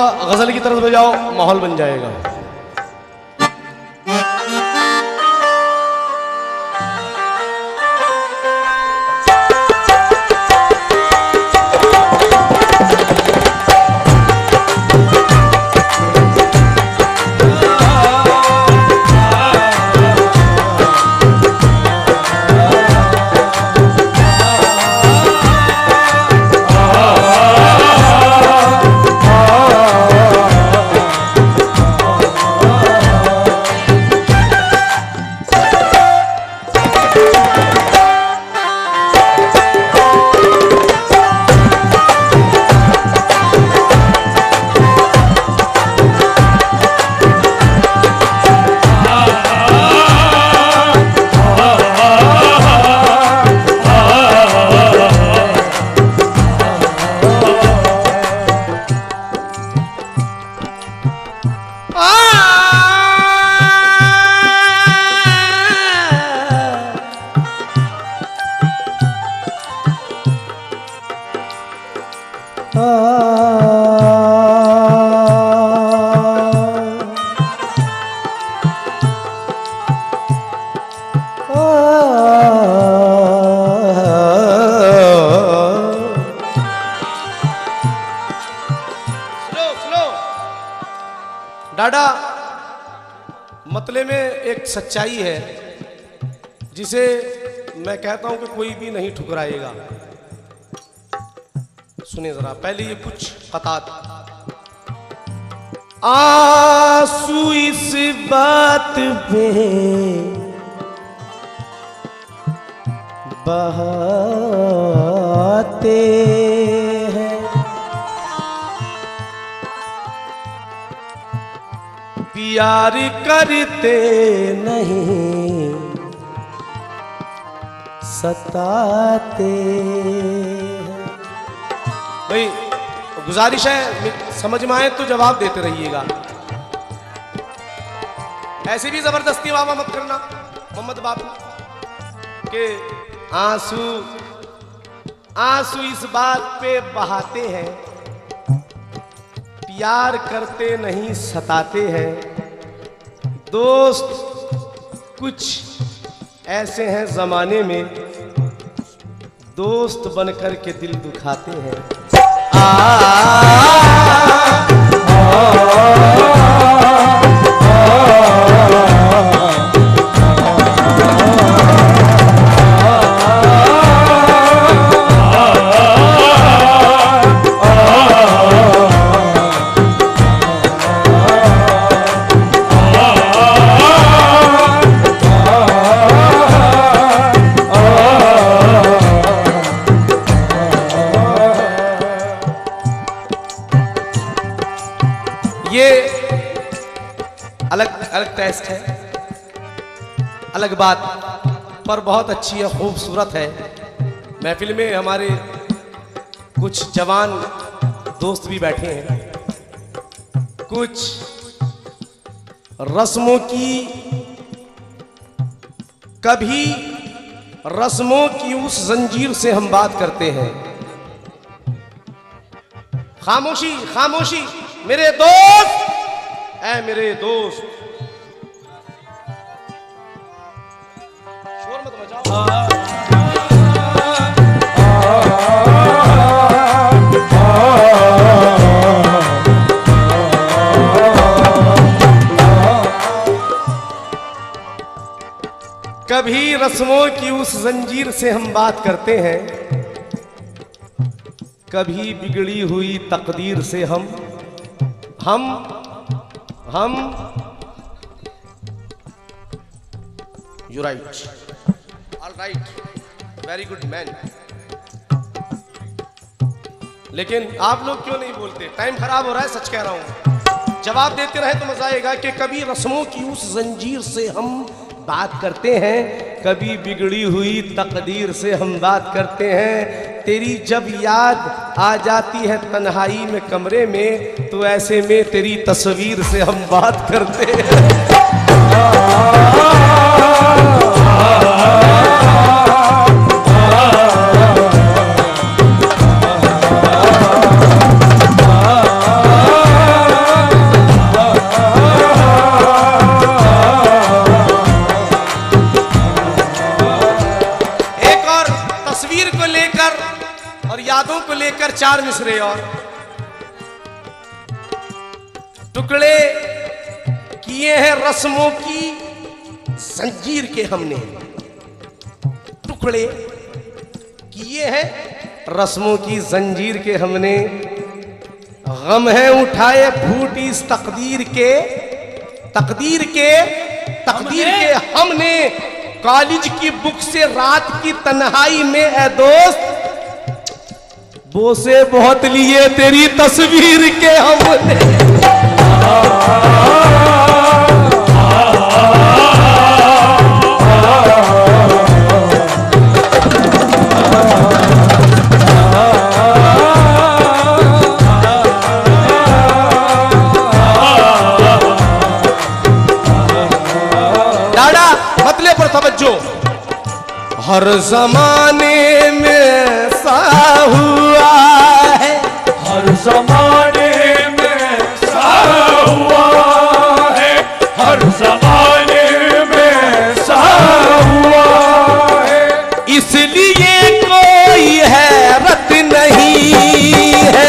थोड़ा गजल की तरफ बजाओ, माहौल बन जाएगा। डाडा मतले में एक सच्चाई है जिसे मैं कहता हूं कि कोई भी नहीं ठुकराएगा। सुनिए जरा, पहले ये कुछ कतात। आंसू इस बात पे बहाते हैं, प्यार करते नहीं सताते हैं। भाई गुजारिश है, समझ में आए तो जवाब देते रहिएगा, ऐसे भी जबरदस्ती वावा मत करना मोहम्मद बापू के। आंसू आंसू इस बात पे बहाते हैं, प्यार करते नहीं सताते हैं। दोस्त कुछ ऐसे हैं जमाने में, दोस्त बनकर के दिल दुखाते हैं। ये अलग अलग टेस्ट है, अलग बात, पर बहुत अच्छी है, खूबसूरत है। महफिल में हमारे कुछ जवान दोस्त भी बैठे हैं, कुछ रस्मों की, कभी रस्मों की उस जंजीर से हम बात करते हैं। खामोशी खामोशी मेरे दोस्त, ऐ मेरे दोस्त, शोर मत मचाओ। कभी रस्मों की उस जंजीर से हम बात करते हैं, कभी बिगड़ी हुई तकदीर से हम you right, all right, very good man. लेकिन आप लोग क्यों नहीं बोलते? टाइम खराब हो रहा है, सच कह रहा हूं। जवाब देते रहे तो मजा आएगा कि कभी रस्मों की उस जंजीर से हम बात करते हैं, कभी बिगड़ी हुई तकदीर से हम बात करते हैं। तेरी जब याद आ जाती है तन्हाई में कमरे में, तो ऐसे में तेरी तस्वीर से हम बात करते हैं। तस्वीर को लेकर और यादों को लेकर 4 मिसरे और टुकड़े किए हैं रस्मों की जंजीर के हमने, टुकड़े किए हैं रस्मों की जंजीर के हमने। गम है उठाए फूट इस तकदीर के हमने। कॉलेज की बुक से रात की तन्हाई में ए दोस्त बोसे बहुत लिए तेरी तस्वीर के हमने। हर जमाने में सा हुआ है, हर जमाने में सा हुआ है, हर जमाने में सा हुआ है। इसलिए कोई हैरत नहीं है,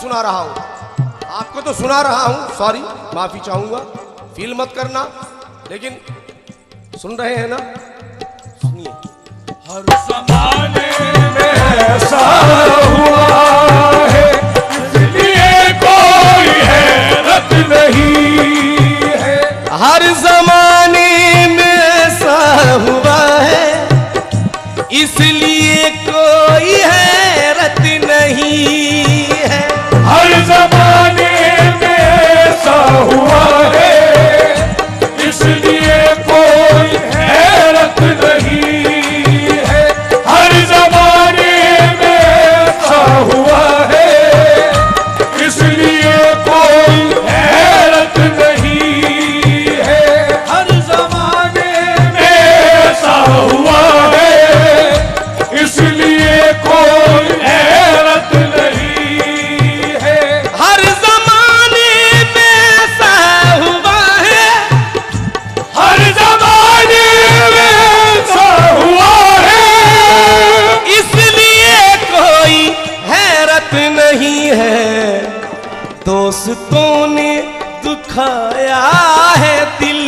सुना रहा हूं आपको, तो सुना रहा हूं, सॉरी माफी चाहूंगा, फील मत करना, लेकिन सुन रहे हैं ना, सुनिए। हर जमाने में ऐसा हुआ है, इसलिए कोई हैरत नहीं है। हर जमाने में ऐसा हुआ है, इसलिए कोई हैरत नहीं है। हर जमाने में ऐसा हुआ है, इसलिए कोई हैरत नहीं है। हर जमाने में ऐसा हुआ है, इसलिए कोई हैरत नहीं है। हर जमाने में ऐसा हुआ है, इसलिए कोई हैरत नहीं। दोस्तों ने दुखाया है दिल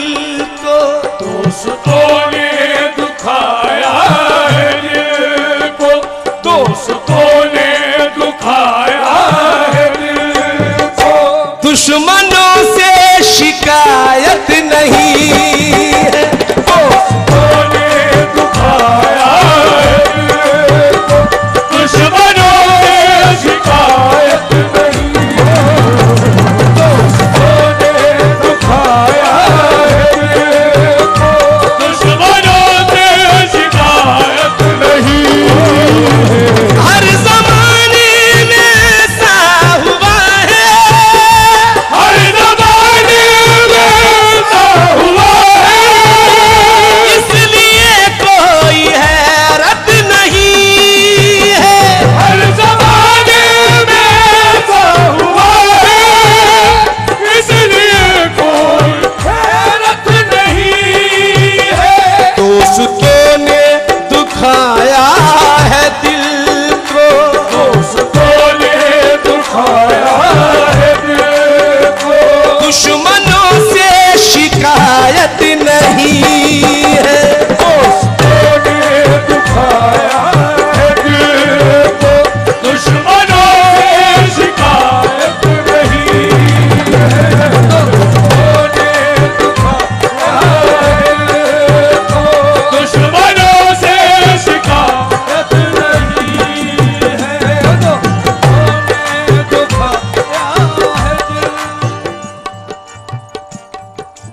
को, दोस्तों ने दुखाया है दिल को, दोस्तों ने दुखाया है दिल को। दुश्मनों से शिकायत नहीं है, दोस्तों ने दुखाया है दिल को, दुश्मनों से शिकायत नहीं।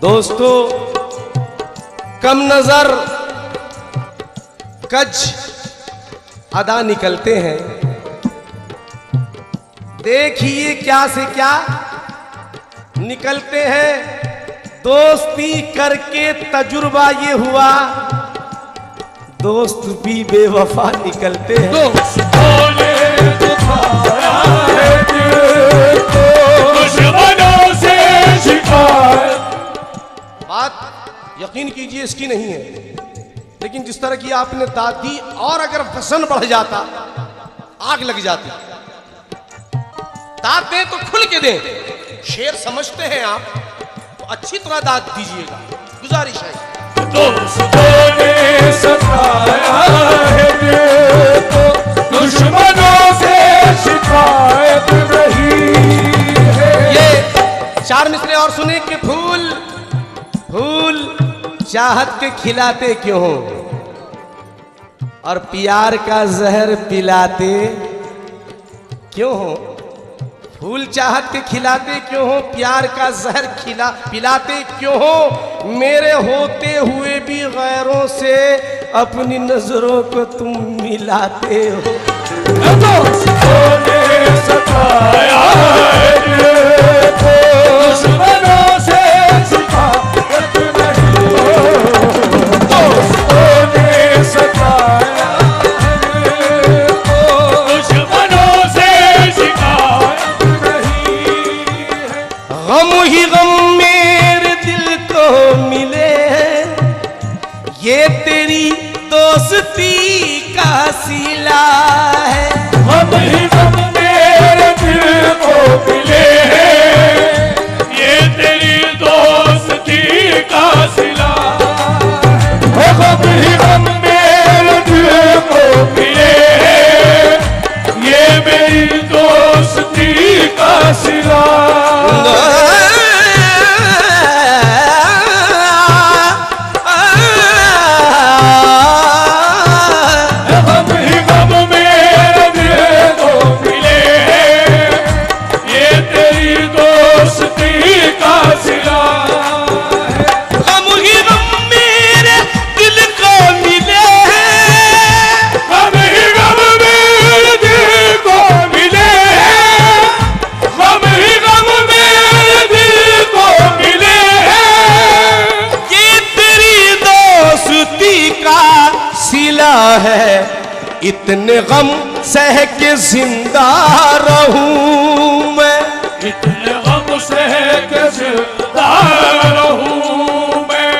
दोस्तों, कम नजर कज अदा निकलते हैं। देखिए क्या से क्या निकलते हैं। दोस्ती करके तजुर्बा ये हुआ, दोस्त भी बेवफा निकलते हैं। दोस्तों ने दुखाया है दिल को, दुश्मनों से शिकायत। बात यकीन कीजिए इसकी नहीं है, लेकिन जिस तरह की आपने दाद दी, और अगर वजन बढ़ जाता आग लग जाती। दाद दें तो खुल के दें, शेर समझते हैं आप तो अच्छी तरह दाद दीजिएगा, गुजारिश है। दोस्तों ने सताया है दिल को, दुश्मनों से शिकायत नहीं है। ये चार मिसरे और सुने कि फूल फूल चाहत के खिलाते क्यों हो, और प्यार का जहर पिलाते क्यों हो। फूल चाहत के खिलाते क्यों हो, प्यार का जहर पिलाते क्यों हो। मेरे होते हुए भी गैरों से अपनी नजरों को तुम मिलाते हो। दोस्तों ने सताया है दिल को, दुश्मनों से शिकायत नहीं। दोस्तों ने सताया है दिल को, दुश्मनों से शिकायत नहीं है। गम ही गम मेरे दिल को मिले हैं, ये तेरी दोस्ती का सिला है। हम ही गम मेरे दिल को मिले हैं, ये तेरी दोस्ती का सिला है। हम ही गम मेरे दिल को मिले हैं, ये मेरी दोस्ती का सिला है। इतने गम सह के जिंदा रहूं मैं, इतने गम सह के जिंदा रहूं मैं,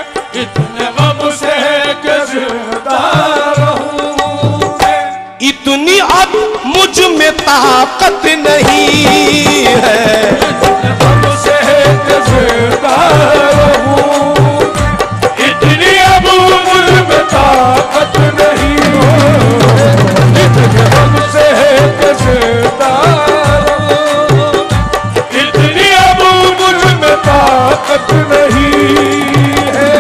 इतने गम सह के जिंदा रहूं मैं। इतनी अब मुझ में ताकत नहीं है, इतने गम सह के जिंदा रहूं, इतनी अब मुझ में ताकत नहीं। इतने गम सह के जिंदा रहूं, इतनी अब मुझ में ताकत नहीं है।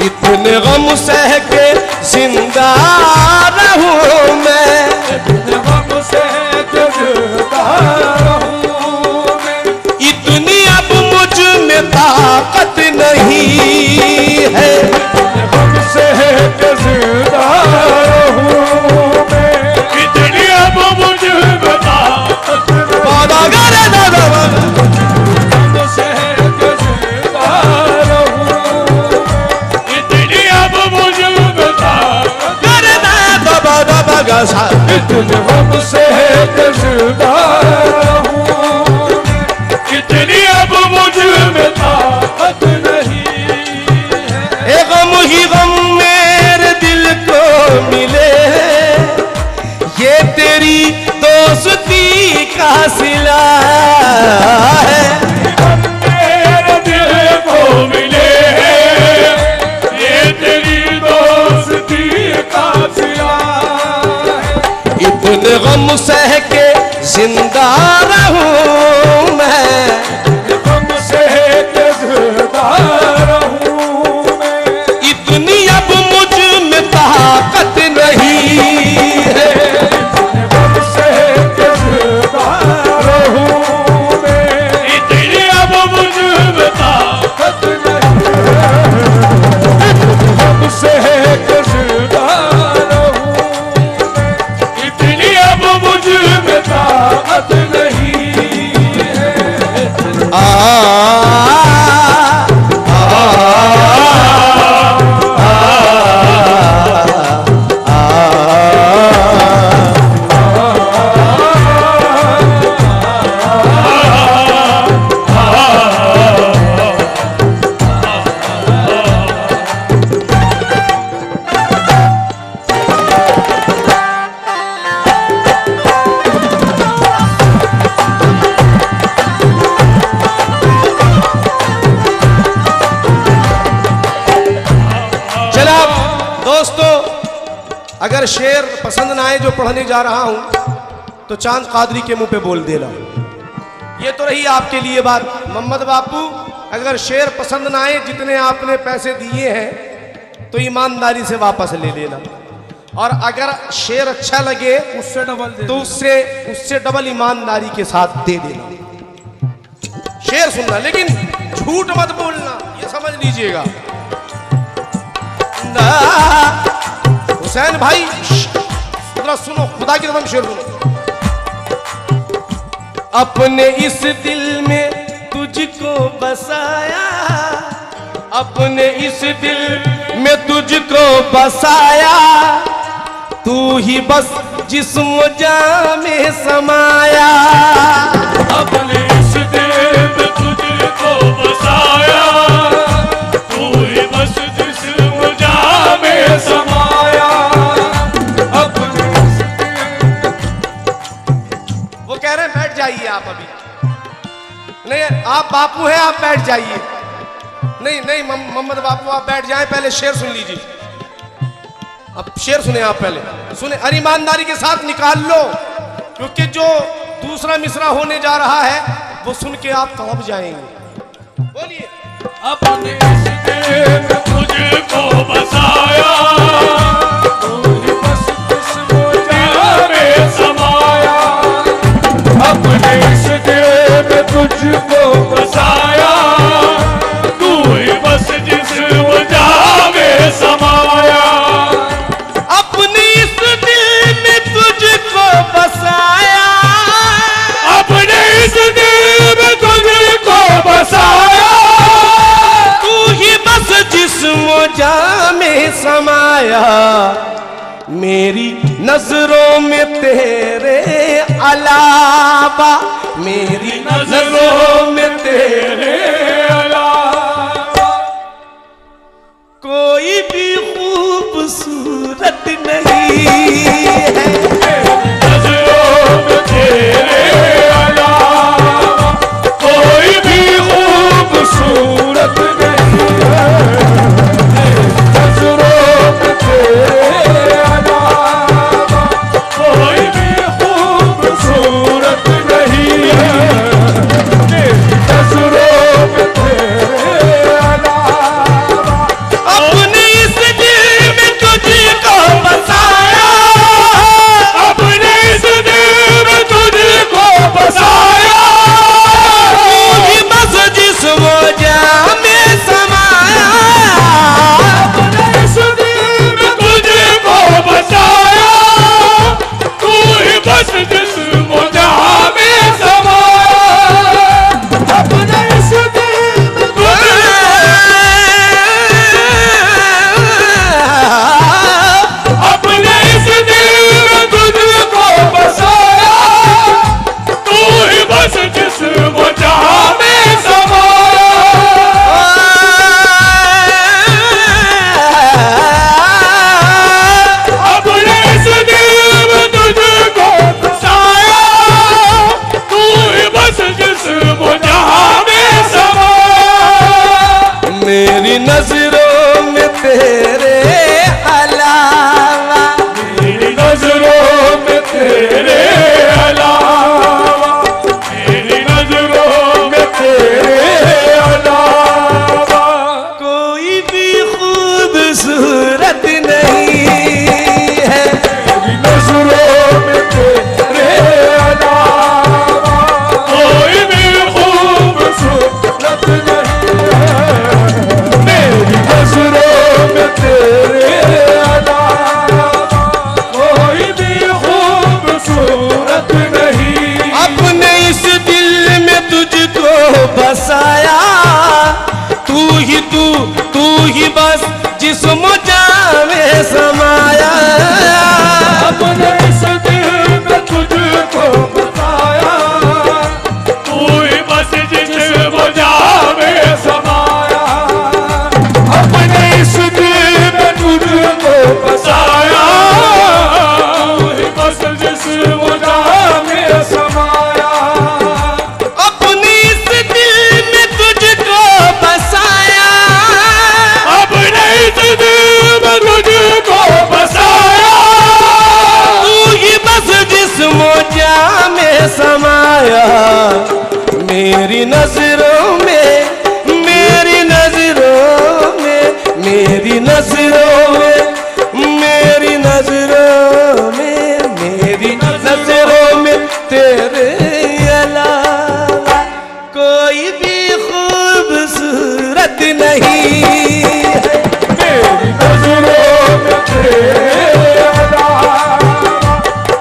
इतने गम सह के जिंदा रहूं मैं, इतने गम सह के जिंदा रहूं मैं। इतनी अब मुझ में ताकत नहीं है। इतने गम सह के जिंदा रहूं मैं, इतनी अब मुझ में ताकत नहीं। गम सह के जिंदा रहूं, इतने गम से जिंदा रहूं, इतनी अब मुझ में ताकत नहीं है। ए गम ही गम मेरे दिल को मिले, ये तेरी दोस्ती का सिला है। मेरे दिल को मिले, ये तेरी दोस्ती का सिला है। इतने गम सह के जिंदा रहूं मैं, गम से जिंदा रहूं मैं, इतनी अब मुझ में ताकत नहीं है। गम से जिंदा रहूं मैं, इतनी अब मुझ में ताकत नहीं है। गम से जिंदा रहूं मैं, इतनी अब मुझ में ताकत नहीं है। अगर शेर पसंद ना आए जो पढ़ने जा रहा हूं तो चांद कादरी के मुंह पे बोल देना। ये तो रही आपके लिए बात। मोहम्मद बापू, अगर शेर पसंद ना आए, जितने आपने पैसे दिए हैं तो ईमानदारी से वापस ले लेना, और अगर शेर अच्छा लगे उससे डबल दे तो उससे डबल ईमानदारी के साथ दे देना। शेर सुनना, लेकिन झूठ मत बोलना, ये समझ लीजिएगा। हुसैन भाई जरा सुनो, खुदा की कसम शेर सुनो। अपने इस दिल में तुझको बसाया, अपने इस दिल में तुझको बसाया, तू ही बस जिस्म जान में समाया। अपने इस दिल में तुझको बसाया, तू ही बस जिस्म जान में समाया। अपने इस दिल, वो कह रहे हैं बैठ जाइए आप अभी। नहीं, आप बापू हैं, आप बैठ जाइए। नहीं नहीं मोहम्मद बापू आप बैठ जाएं, पहले शेर सुन लीजिए। अब शेर सुने आप, पहले सुने और ईमानदारी के साथ निकाल लो, क्योंकि जो दूसरा मिसरा होने जा रहा है वो सुन के आप तड़प जाएंगे। बोलिए। अपने इस दिल में तुझको बसाया, तू ही बस जिस्म जान में समाया। अपने इस दिल में तुझको बसाया, तू ही बस जिस्म जान में समाया। अपने इस दिल में तुझको बसाया, अपने इस दिल में तुझको बसाया, तू ही बस जिस्म जान में समाया। मेरी नजरों में तेरे अलावा, मेरी नजरों में तेरे अलावा कोई भी खूबसूरत नहीं है। नजरों में तेरे अलावा कोई भी खूबसूरत नहीं है। नजरों में तेरे अलावा कोई भी खूबसूरत नहीं है। नजरों में तेरे मेरी नजरों में तेरे अलावा, मेरी नजरों में तेरे अलावा, मेरी नजरों में तेरे अलावा कोई भी खूबसूरत नहीं है। मेरी नजरों में तेरे अलावा कोई भी खूबसूरत नहीं है। मेरी नजरों में तेरे अलावा कोई भी खूबसूरत नहीं। अपने इस दिल में तुझको बसाया, तू ही बस जिस्म जान में समाया। अपने इस दिल में तुझको बसाया, तू ही बस जिस्म जान में समाया। अपने इस दिल में तुझको बसाया, तू ही बस जिस्म जान में समाया। अपने इस दिल में तुझको बसाया, अपने इस दिल में तुझको बसाया, तू ही बस जिस्म जान में समाया। मेरी नजरों में, मेरी नजरों में, मेरी नजरों में, मेरी नजरों में, मेरी नजरों में तेरे अलावा कोई भी खूबसूरत नहीं है। मेरी नजरों में तेरे अलावा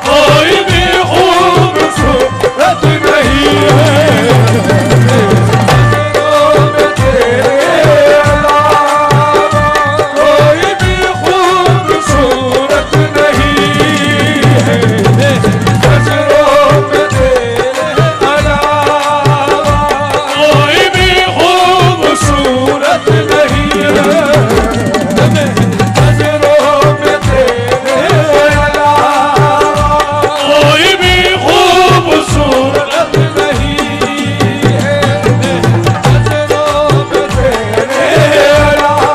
कोई भी खूबसूरत नहीं है। मेरी नजरों में तेरे अलावा कोई भी खूबसूरत नहीं है। नजरों में तेरे अलावा कोई भी खूबसूरत नहीं है। नजरों में तेरे अलावा कोई भी खूबसूरत नहीं है। नजरों में तेरे अलावा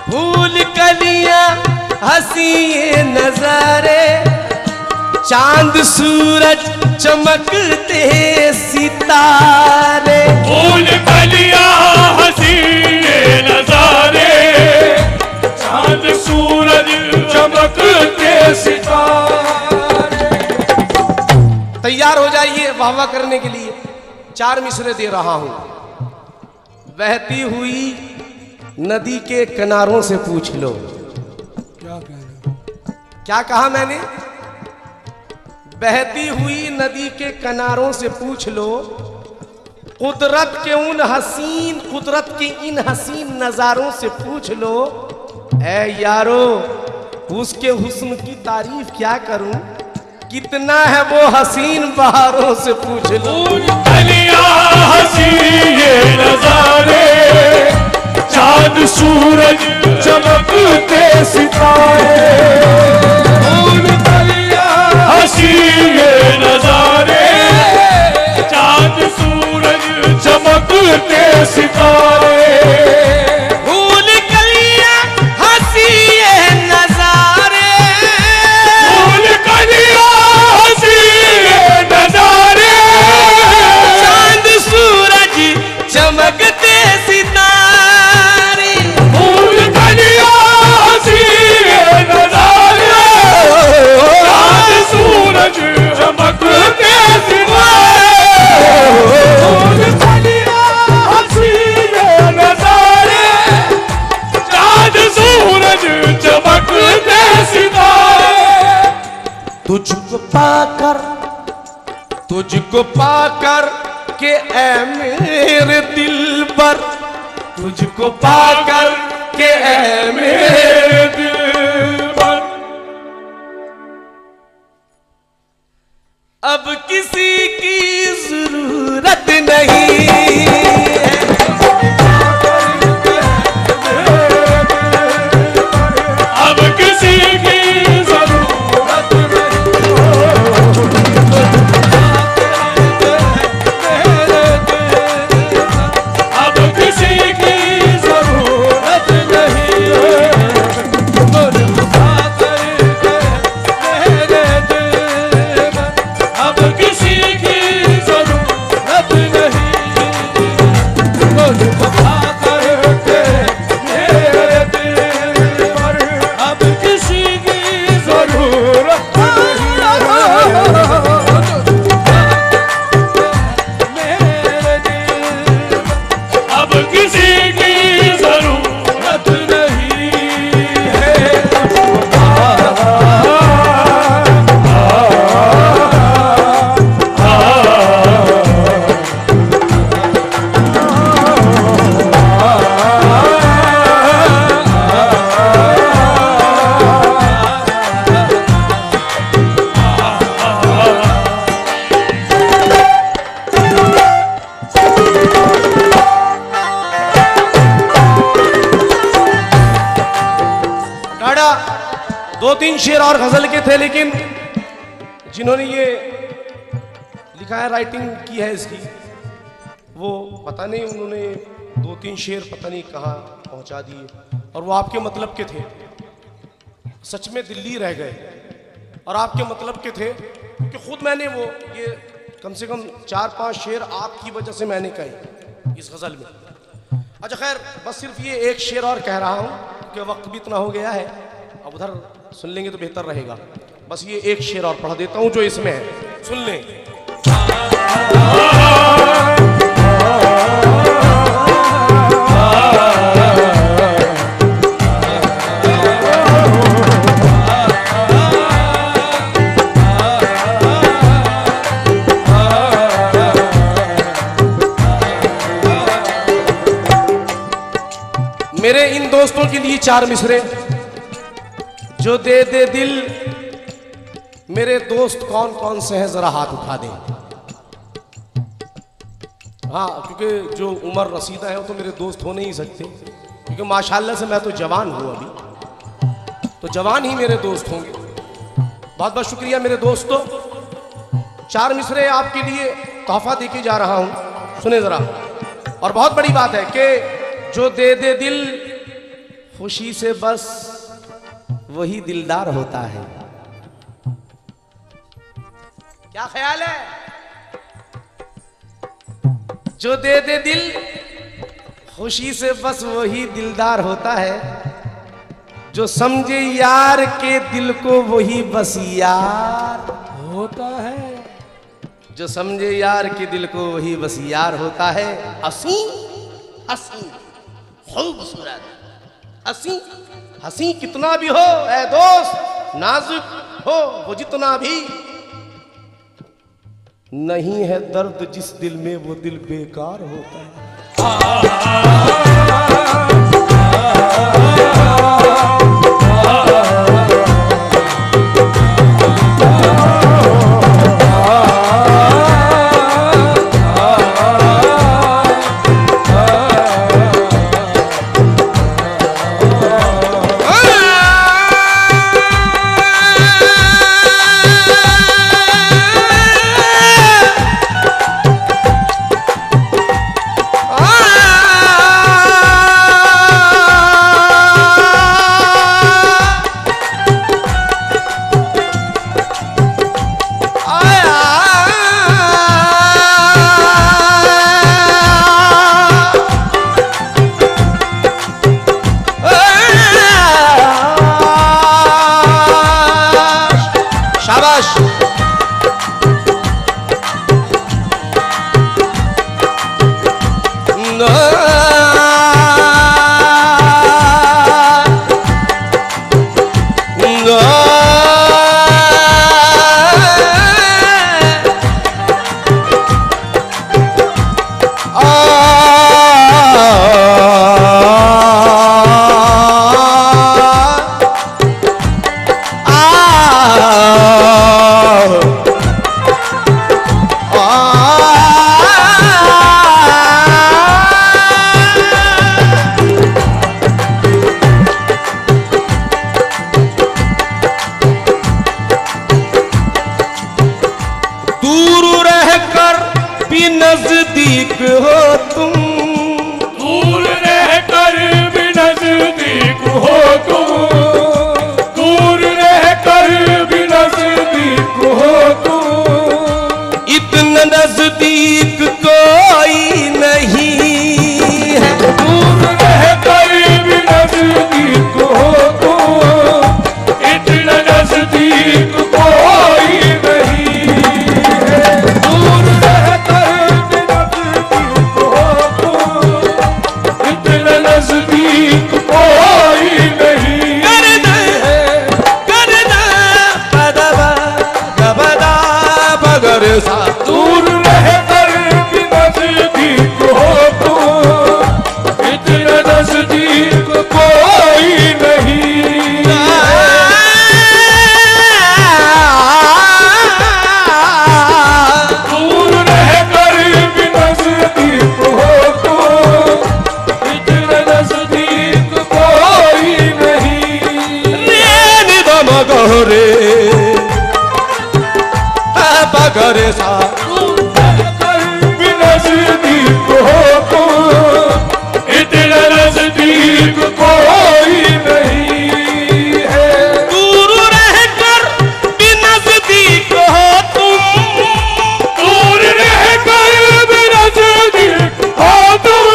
फूल कलियां हंसी ये नजारे, चांद सूरज चमकते सितारे। फूल कलियां हंसी ये नजारे, चांद सूरज चमकते सितारे। तैयार हो जाइए वाह वाह करने के लिए। 4 मिसरे दे रहा हूं। बहती हुई नदी के किनारों से पूछ लो। क्या कहा मैंने? बहती हुई नदी के किनारों से पूछ लो, कुदरत के इन हसीन नजारों से पूछ लो। ऐ यारो उसके हुस्न की तारीफ क्या करूं, कितना है वो हसीन बहारों से पूछ लो। कलियां हंसी ये नजारे, चांद सूरज चमकते सितारे। फूल कलियां हंसी ये नजारे, चांद सूरज चमकते सितारे। फूल कलियां हंसी ये नजारे, फूल कलियां हंसी ये नजारे, चांद सूरज चमकते सितारे। फूल कलियां हंसी ये नजारे, चांद सूरज चमकते सितारे। तुझको पाकर के ऐ मेरे दिल पर, तुझको पाकर के ऐ मेरे दिल पर, अब किसी की जरूरत नहीं है। अब किसी की जरूरत अब किसी की जरूरत नहीं अब किसी की जरूरत दो तीन शेर और गजल के थे, लेकिन जिन्होंने ये लिखा है, राइटिंग की है इसकी, वो पता नहीं उन्होंने दो तीन शेर पता नहीं कहाँ पहुँचा दिए, और वो आपके मतलब के थे। सच में दिल्ली रह गए, और आपके मतलब के थे कि खुद मैंने वो ये कम से कम 4-5 शेर आपकी वजह से मैंने कहे इस गज़ल में। अच्छा खैर, बस सिर्फ ये एक शेर और कह रहा हूँ कि वक्त भी इतना हो गया है, अब उधर सुन लेंगे तो बेहतर रहेगा। बस ये एक शेर और पढ़ देता हूँ जो इसमें है, सुन लें। मेरे इन दोस्तों के लिए 4 मिसरे। जो दे दे दिल, मेरे दोस्त कौन कौन से हैं जरा हाथ उठा दें। हाँ, क्योंकि जो उमर रसीदा है वो तो मेरे दोस्त हो नहीं सकते, क्योंकि माशाल्लाह से मैं तो जवान हूँ अभी, तो जवान ही मेरे दोस्त होंगे। बहुत बहुत शुक्रिया मेरे दोस्तों। 4 मिसरे आपके लिए तोहफा देके जा रहा हूँ, सुने जरा। और बहुत बड़ी बात है कि जो दे दे दिल, खुशी से बस वही दिलदार होता है। क्या ख्याल है? जो दे दे दिल, खुशी से बस वही दिलदार होता है। जो समझे यार के दिल को वही बस यार होता है। जो समझे यार के दिल को वही बस यार होता है। हसी हसी खूबसूरत, हसी हसी कितना भी हो ऐ दोस्त, नाजुक हो वो जितना भी, नहीं है दर्द जिस दिल में वो दिल बेकार होता है। नजदीक हो तुम, दूर रहकर भी नजदीक हो तुम, दूर रहकर भी नजदीक हो तुम। इतना नजदीक कोई नहीं है, दूर रहकर भी नजदीक हो तुम, इतना नजदीक कोई नहीं है। दूर रहकर भी नजदीक हो तुम, इतना नजदीक कोई नहीं है। करना पदवा गबदा बगर सा, दूर रहकर भी नजदीक हो तुम, इतना नजदीक कोई नहीं है। दूर रहकर भी नजदीक हो तुम, इतना नजदीक कोई नहीं। रेनी दम गोरे बगर सा, दूर रहकर भी नजदीक हो तुम, इतना नजदीक कोई नहीं है। दूर रहकर भी नजदीक हो तुम, दूर रहकर भी नजदीक हो तुम,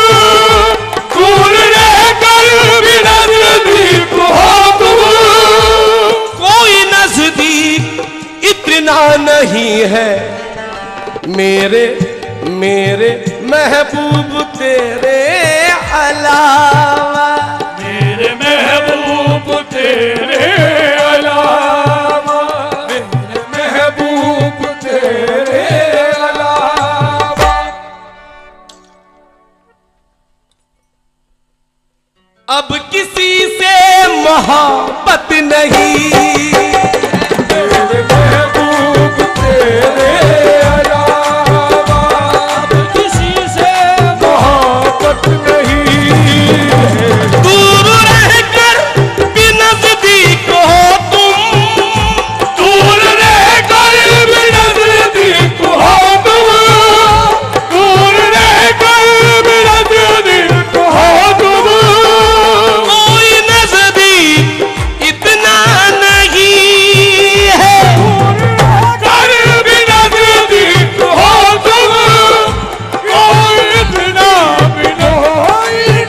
दूर रहकर भी नजदीक हो तुम। कोई नजदीक इतना नहीं है मेरे मेरे महबूब तेरे अलावा, मेरे महबूब तेरे अलावा, मेरे महबूब तेरे अलावा। अब किसी से मोहब्बत नहीं, मेरे महबूब तेरे अलावा, अब किसी से मोहब्बत नहीं है। दूर रहकर भी नजदीक हो तुम, दूर रहकर भी नजदीक हो तुम, दूर रहकर भी नजदीक हो तुम। कोई नजदीक इतना नहीं है, कर भी नजदीक हो तुम, कोई इतना भी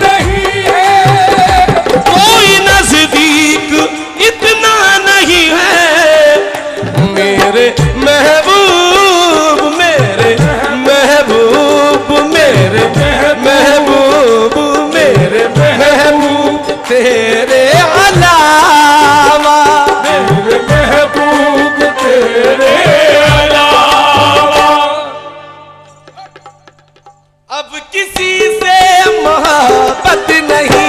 नहीं है। कोई नजदीक इतना नहीं है मेरे महबूब, मेरे महबूब, मेरे महबूब, मेरे महबूब तेरे अलावा, मेरे महबूब तेरे अलावा। अब किसी से मोहब्बत नहीं।